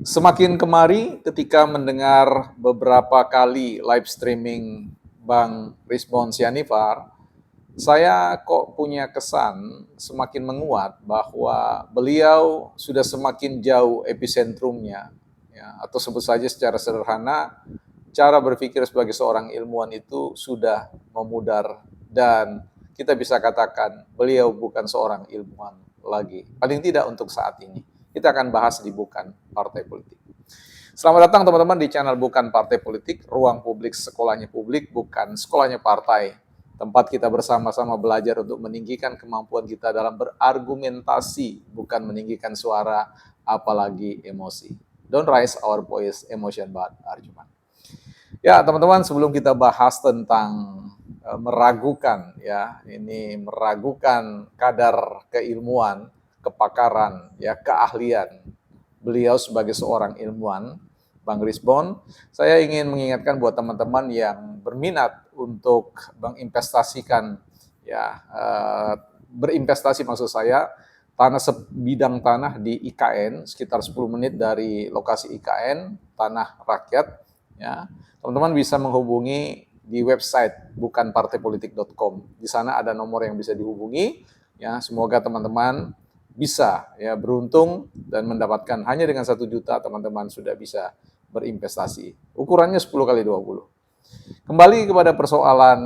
Semakin kemari ketika mendengar beberapa kali live streaming Bang Rizbon Sianifar, saya kok punya kesan semakin menguat bahwa beliau sudah semakin jauh episentrumnya, ya, atau sebut saja secara sederhana, cara berpikir sebagai seorang ilmuwan itu sudah memudar dan kita bisa katakan beliau bukan seorang ilmuwan lagi, paling tidak untuk saat ini. Kita akan bahas di Bukan Partai Politik. Selamat datang teman-teman di channel Bukan Partai Politik, ruang publik sekolahnya publik, bukan sekolahnya partai. Tempat kita bersama-sama belajar untuk meninggikan kemampuan kita dalam berargumentasi, bukan meninggikan suara, apalagi emosi. Don't raise our voice, emotion but argument. Ya, teman-teman, sebelum kita bahas tentang meragukan, ya, ini meragukan kadar keilmuan, kepakaran, ya, keahlian beliau sebagai seorang ilmuwan, Bang Rizbon, saya ingin mengingatkan buat teman-teman yang berminat untuk menginvestasikan, ya, berinvestasi maksud saya, tanah sebidang tanah di IKN sekitar 10 menit dari lokasi IKN, tanah rakyat, ya. Teman-teman bisa menghubungi di website bukanpartaipolitik.com. Di sana ada nomor yang bisa dihubungi, ya. Semoga teman-teman bisa, ya, beruntung dan mendapatkan hanya dengan 1 juta teman-teman sudah bisa berinvestasi. Ukurannya 10 kali 20. Kembali kepada persoalan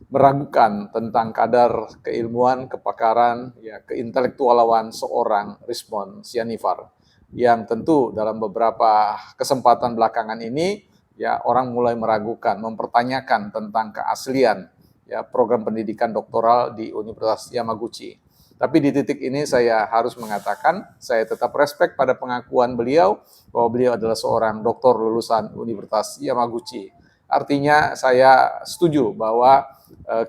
meragukan tentang kadar keilmuan, kepakaran, ya, keintelektualan seorang Rizbon Sianifar yang tentu dalam beberapa kesempatan belakangan ini, ya, orang mulai meragukan, mempertanyakan tentang keaslian, ya, program pendidikan doktoral di Universitas Yamaguchi. Tapi di titik ini saya harus mengatakan, saya tetap respect pada pengakuan beliau bahwa beliau adalah seorang doktor lulusan Universitas Yamaguchi. Artinya saya setuju bahwa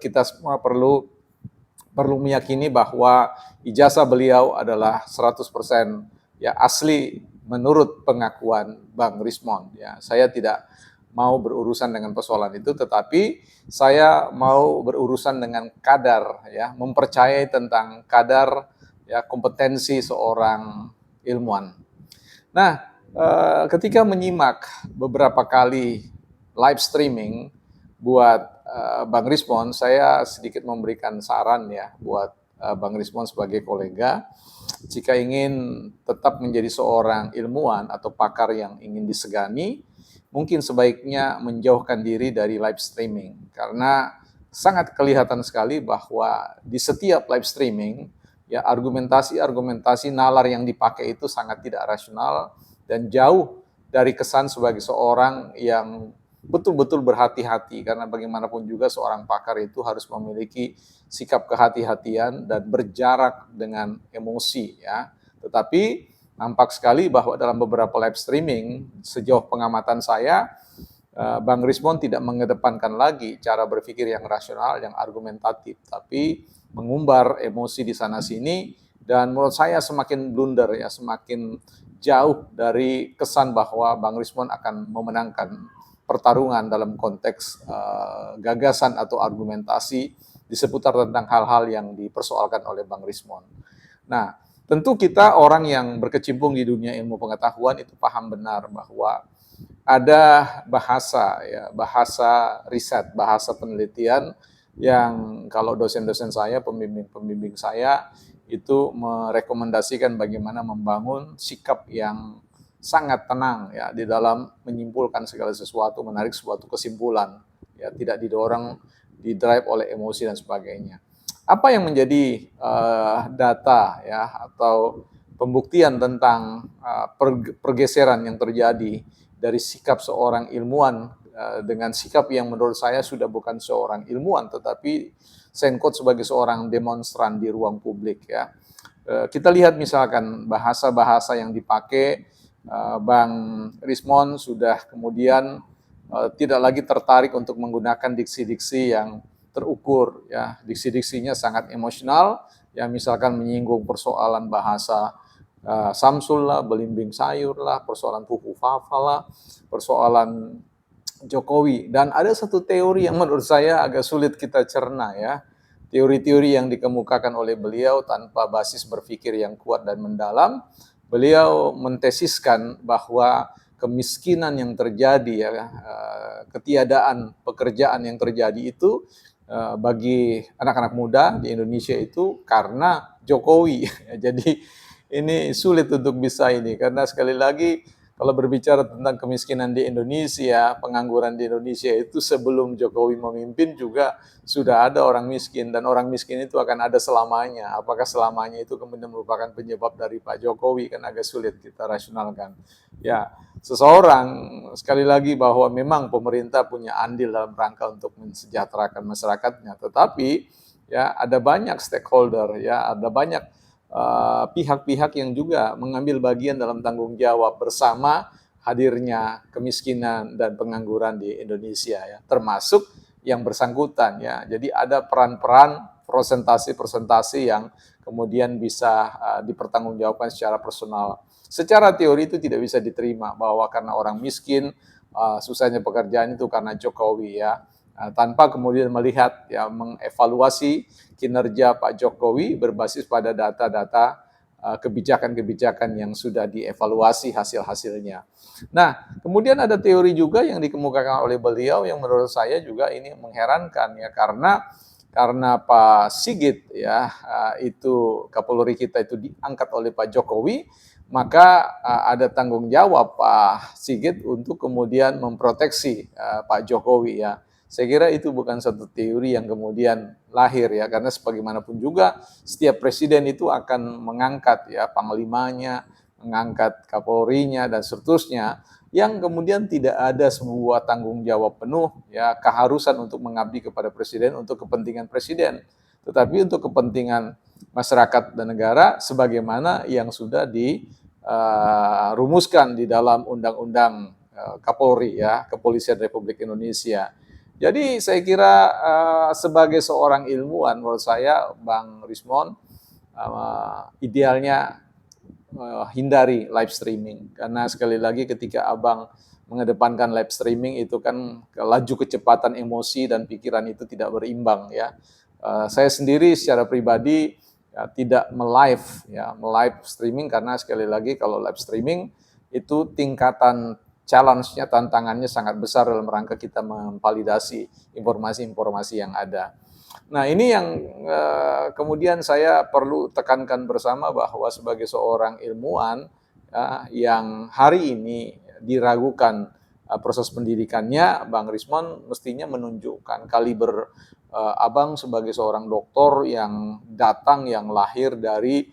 kita semua perlu meyakini bahwa ijazah beliau adalah 100% ya asli menurut pengakuan Bang Rismon. Ya, saya tidak mau berurusan dengan persoalan itu, tetapi saya mau berurusan dengan kadar, ya, mempercayai tentang kadar, ya, kompetensi seorang ilmuwan. Nah, ketika menyimak beberapa kali live streaming buat Bang Rizbon, saya sedikit memberikan saran, ya, buat Bang Rizbon sebagai kolega, jika ingin tetap menjadi seorang ilmuwan atau pakar yang ingin disegani, mungkin sebaiknya menjauhkan diri dari live streaming, karena sangat kelihatan sekali bahwa di setiap live streaming, ya, argumentasi nalar yang dipakai itu sangat tidak rasional dan jauh dari kesan sebagai seorang yang betul-betul berhati-hati, karena bagaimanapun juga seorang pakar itu harus memiliki sikap kehati-hatian dan berjarak dengan emosi, ya. Tetapi nampak sekali bahwa dalam beberapa live streaming sejauh pengamatan saya, Bang Rismon tidak mengedepankan lagi cara berpikir yang rasional, yang argumentatif, tapi mengumbar emosi di sana sini, dan menurut saya semakin blunder, ya, semakin jauh dari kesan bahwa Bang Rismon akan memenangkan pertarungan dalam konteks gagasan atau argumentasi di seputar tentang hal-hal yang dipersoalkan oleh Bang Rismon. Nah, tentu kita orang yang berkecimpung di dunia ilmu pengetahuan itu paham benar bahwa ada bahasa, ya, bahasa riset, bahasa penelitian yang kalau dosen-dosen saya, pembimbing-pembimbing saya itu merekomendasikan bagaimana membangun sikap yang sangat tenang, ya, di dalam menyimpulkan segala sesuatu, menarik suatu kesimpulan, ya, tidak didorong, didrive oleh emosi dan sebagainya. Apa yang menjadi data, ya, atau pembuktian tentang pergeseran yang terjadi dari sikap seorang ilmuwan dengan sikap yang menurut saya sudah bukan seorang ilmuwan, tetapi sengkot sebagai seorang demonstran di ruang publik, ya. Kita lihat misalkan bahasa-bahasa yang dipakai, Bang Rismon sudah kemudian tidak lagi tertarik untuk menggunakan diksi-diksi yang terukur, ya, diksi-diksinya sangat emosional, ya, misalkan menyinggung persoalan bahasa Samsul lah, belimbing sayur lah, persoalan fufu fafa lah, persoalan Jokowi. Dan ada satu teori yang menurut saya agak sulit kita cerna, ya. Teori-teori yang dikemukakan oleh beliau tanpa basis berpikir yang kuat dan mendalam, beliau mentesiskan bahwa kemiskinan yang terjadi ya, ketiadaan pekerjaan yang terjadi itu bagi anak-anak muda di Indonesia itu karena Jokowi. Jadi ini sulit untuk bisa ini karena sekali lagi kalau berbicara tentang kemiskinan di Indonesia, pengangguran di Indonesia itu sebelum Jokowi memimpin juga sudah ada orang miskin dan orang miskin itu akan ada selamanya. Apakah selamanya itu kemudian merupakan penyebab dari Pak Jokowi kan agak sulit kita rasionalkan. Ya, seseorang sekali lagi bahwa memang pemerintah punya andil dalam rangka untuk mensejahterakan masyarakatnya, tetapi ya ada banyak stakeholder, ya ada banyak pihak-pihak yang juga mengambil bagian dalam tanggung jawab bersama hadirnya kemiskinan dan pengangguran di Indonesia ya, termasuk yang bersangkutan ya. Jadi ada peran-peran presentasi-presentasi yang kemudian bisa dipertanggungjawabkan secara personal. Secara teori itu tidak bisa diterima bahwa karena orang miskin susahnya pekerjaan itu karena Jokowi ya. Tanpa kemudian melihat ya mengevaluasi kinerja Pak Jokowi berbasis pada data-data kebijakan-kebijakan yang sudah dievaluasi hasil-hasilnya. Nah, kemudian ada teori juga yang dikemukakan oleh beliau yang menurut saya juga ini mengherankan ya karena Pak Sigit ya itu Kapolri kita itu diangkat oleh Pak Jokowi, maka ada tanggung jawab Pak Sigit untuk kemudian memproteksi Pak Jokowi ya. Saya kira itu bukan satu teori yang kemudian lahir ya, karena sebagaimanapun juga setiap presiden itu akan mengangkat ya panglimanya, mengangkat Kapolrinya dan seterusnya, yang kemudian tidak ada sebuah tanggung jawab penuh ya keharusan untuk mengabdi kepada presiden untuk kepentingan presiden, tetapi untuk kepentingan masyarakat dan negara sebagaimana yang sudah dirumuskan di dalam Undang-Undang Kapolri ya, Kepolisian Republik Indonesia. Jadi saya kira sebagai seorang ilmuwan menurut saya Bang Rismon idealnya hindari live streaming karena sekali lagi ketika Abang mengedepankan live streaming itu kan laju kecepatan emosi dan pikiran itu tidak berimbang ya. Saya sendiri secara pribadi ya, tidak me-live streaming karena sekali lagi kalau live streaming itu tingkatan challenge-nya, tantangannya sangat besar dalam rangka kita memvalidasi informasi-informasi yang ada. Nah ini yang kemudian saya perlu tekankan bersama bahwa sebagai seorang ilmuwan ya, yang hari ini diragukan proses pendidikannya, Bang Rismon mestinya menunjukkan kaliber Abang sebagai seorang doktor yang datang, yang lahir dari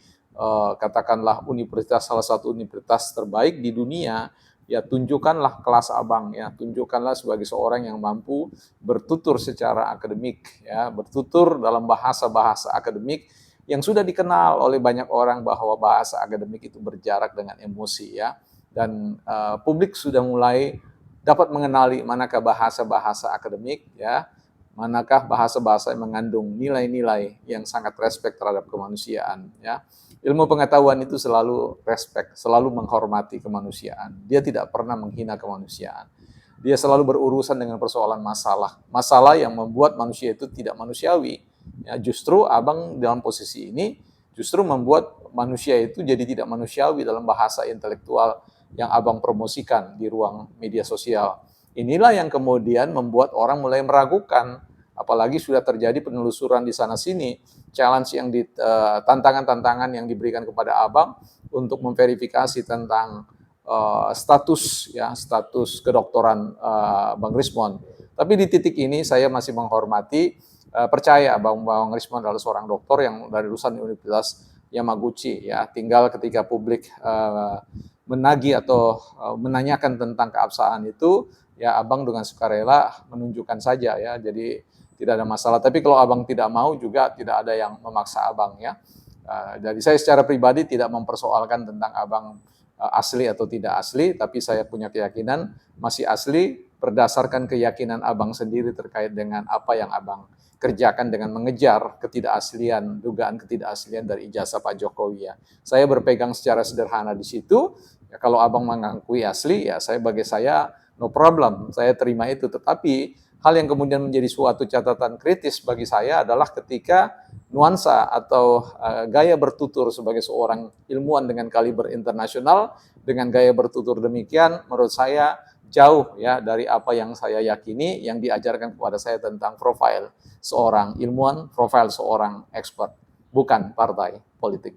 katakanlah universitas, salah satu universitas terbaik di dunia, ya tunjukkanlah kelas Abang ya, tunjukkanlah sebagai seorang yang mampu bertutur secara akademik ya, bertutur dalam bahasa-bahasa akademik yang sudah dikenal oleh banyak orang bahwa bahasa akademik itu berjarak dengan emosi ya, dan publik sudah mulai dapat mengenali manakah bahasa-bahasa akademik ya, manakah bahasa-bahasa yang mengandung nilai-nilai yang sangat respek terhadap kemanusiaan ya. Ilmu pengetahuan itu selalu respect, selalu menghormati kemanusiaan. Dia tidak pernah menghina kemanusiaan. Dia selalu berurusan dengan persoalan masalah yang membuat manusia itu tidak manusiawi. Ya, justru Abang dalam posisi ini justru membuat manusia itu jadi tidak manusiawi dalam bahasa intelektual yang Abang promosikan di ruang media sosial. Inilah yang kemudian membuat orang mulai meragukan, apalagi sudah terjadi penelusuran di sana-sini, challenge yang tantangan-tantangan yang diberikan kepada Abang untuk memverifikasi tentang status kedokteran Bang Rismon. Tapi di titik ini saya masih menghormati, percaya Bang Rismon adalah seorang dokter yang dari lulusan Universitas Yamaguchi ya. Tinggal ketika publik menagih atau menanyakan tentang keabsahan itu, ya Abang dengan sukarela menunjukkan saja ya. Jadi tidak ada masalah. Tapi kalau Abang tidak mau juga tidak ada yang memaksa Abang ya. Jadi saya secara pribadi tidak mempersoalkan tentang Abang asli atau tidak asli, tapi saya punya keyakinan masih asli berdasarkan keyakinan Abang sendiri terkait dengan apa yang Abang kerjakan dengan mengejar ketidakaslian, dugaan ketidakaslian dari ijazah Pak Jokowi ya. Saya berpegang secara sederhana di situ. Ya, kalau Abang mengakui asli ya bagi saya no problem, saya terima itu. Tetapi hal yang kemudian menjadi suatu catatan kritis bagi saya adalah ketika nuansa atau gaya bertutur sebagai seorang ilmuwan dengan kaliber internasional, dengan gaya bertutur demikian, menurut saya jauh ya dari apa yang saya yakini yang diajarkan kepada saya tentang profil seorang ilmuwan, profil seorang expert, bukan partai politik.